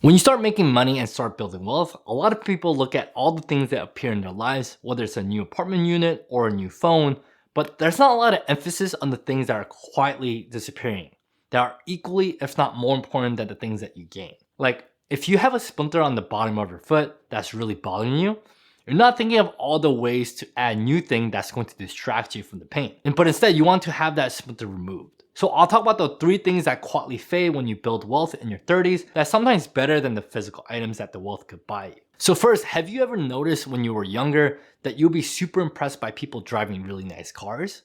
When you start making money and start building wealth, a lot of people look at all the things that appear in their lives, whether it's a new apartment unit or a new phone, but there's not a lot of emphasis on the things that are quietly disappearing, that are equally, if not more important than the things that you gain. Like, if you have a splinter on the bottom of your foot that's really bothering you, you're not thinking of all the ways to add a new thing that's going to distract you from the pain. But instead, you want to have that splinter removed. So I'll talk about the 3 things that quietly fade when you build wealth in your 30s that's sometimes better than the physical items that the wealth could buy you. So first, have you ever noticed when you were younger that you'll be super impressed by people driving really nice cars?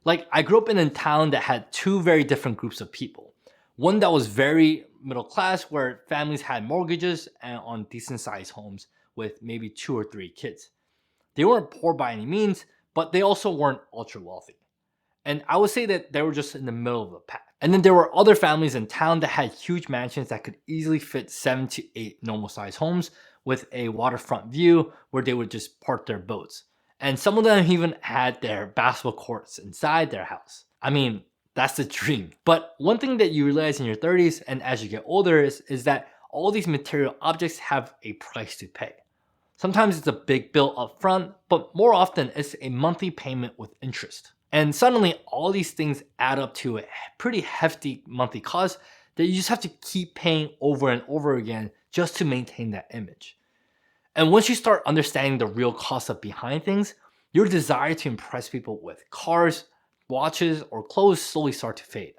Like, I grew up in a town that had 2 very different groups of people. One that was very middle class, where families had mortgages and on decent sized homes with maybe 2 or 3 kids. They weren't poor by any means, but they also weren't ultra wealthy. And I would say that they were just in the middle of the pack. And then there were other families in town that had huge mansions that could easily fit 7 to 8 normal sized homes with a waterfront view where they would just park their boats. And some of them even had their basketball courts inside their house. I mean, that's the dream. But one thing that you realize in your 30s and as you get older is that all these material objects have a price to pay. Sometimes it's a big bill up front, but more often it's a monthly payment with interest. And suddenly all these things add up to a pretty hefty monthly cost that you just have to keep paying over and over again just to maintain that image. And once you start understanding the real cost of behind things, your desire to impress people with cars, watches, or clothes slowly start to fade.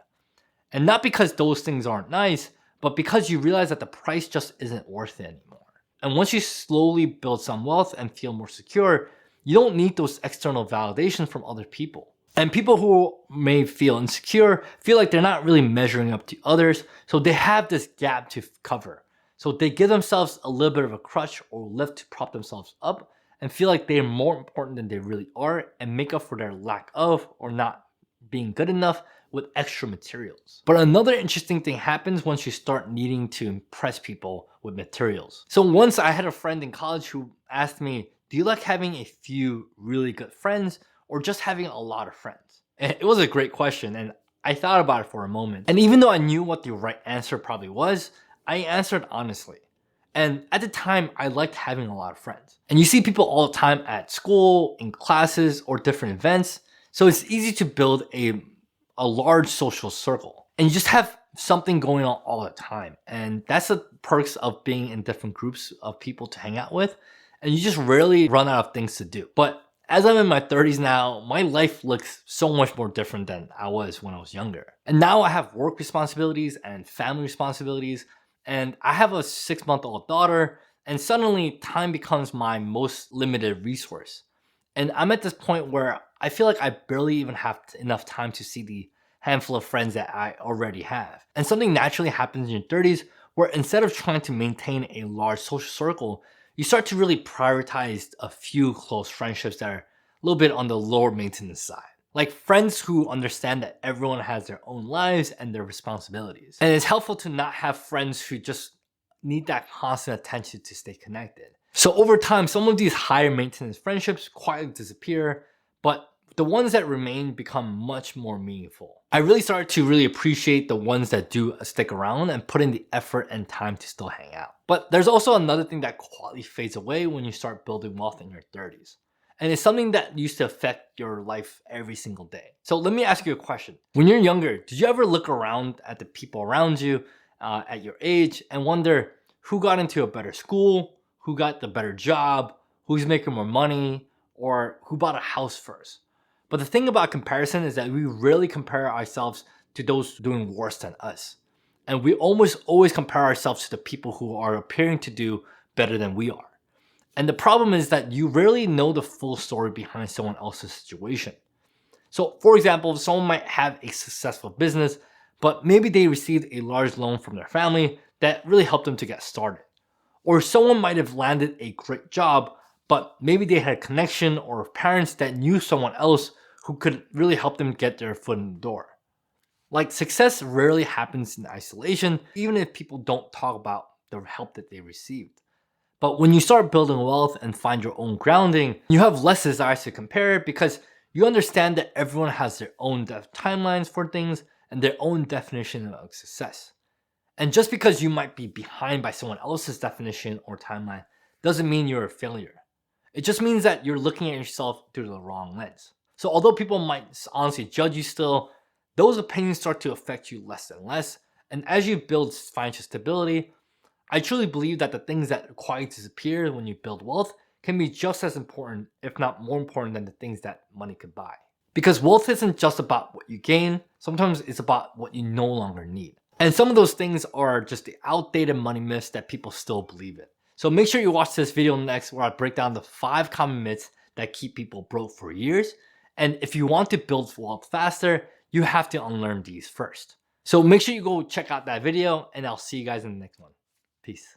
And not because those things aren't nice, but because you realize that the price just isn't worth it anymore. And once you slowly build some wealth and feel more secure, you don't need those external validations from other people. And people who may feel insecure feel like they're not really measuring up to others, so they have this gap to cover. So they give themselves a little bit of a crutch or lift to prop themselves up and feel like they're more important than they really are and make up for their lack of or not being good enough with extra materials. But another interesting thing happens once you start needing to impress people with materials. So once I had a friend in college who asked me, do you like having a few really good friends or just having a lot of friends? And it was a great question, and I thought about it for a moment. And even though I knew what the right answer probably was, I answered honestly. And at the time, I liked having a lot of friends. And you see people all the time at school, in classes, or different events. So it's easy to build a large social circle. And you just have something going on all the time. And that's the perks of being in different groups of people to hang out with. And you just rarely run out of things to do. But as I'm in my 30s now, my life looks so much more different than I was when I was younger. And now I have work responsibilities and family responsibilities, and I have a 6-month-old daughter, and suddenly time becomes my most limited resource. And I'm at this point where I feel like I barely even have enough time to see the handful of friends that I already have. And something naturally happens in your 30s where instead of trying to maintain a large social circle, you start to really prioritize a few close friendships that are a little bit on the lower maintenance side. Like friends who understand that everyone has their own lives and their responsibilities. And it's helpful to not have friends who just need that constant attention to stay connected. So over time, some of these higher maintenance friendships quietly disappear, but the ones that remain become much more meaningful. I really started to really appreciate the ones that do stick around and put in the effort and time to still hang out. But there's also another thing that quietly fades away when you start building wealth in your 30s. And it's something that used to affect your life every single day. So let me ask you a question. When you're younger, did you ever look around at the people around you at your age and wonder who got into a better school, who got the better job, who's making more money, or who bought a house first? But the thing about comparison is that we rarely compare ourselves to those doing worse than us. And we almost always compare ourselves to the people who are appearing to do better than we are. And the problem is that you rarely know the full story behind someone else's situation. So for example, someone might have a successful business, but maybe they received a large loan from their family that really helped them to get started. Or someone might have landed a great job, but maybe they had a connection or parents that knew someone else who could really help them get their foot in the door. Like, success rarely happens in isolation, even if people don't talk about the help that they received. But when you start building wealth and find your own grounding, you have less desire to compare because you understand that everyone has their own timelines for things and their own definition of success. And just because you might be behind by someone else's definition or timeline doesn't mean you're a failure. It just means that you're looking at yourself through the wrong lens. So although people might honestly judge you still, those opinions start to affect you less and less. And as you build financial stability, I truly believe that the things that quietly disappear when you build wealth can be just as important, if not more important, than the things that money could buy. Because wealth isn't just about what you gain, sometimes it's about what you no longer need. And some of those things are just the outdated money myths that people still believe in. So make sure you watch this video next where I break down the 5 common myths that keep people broke for years. And if you want to build wealth faster, you have to unlearn these first. So make sure you go check out that video and I'll see you guys in the next one. Peace.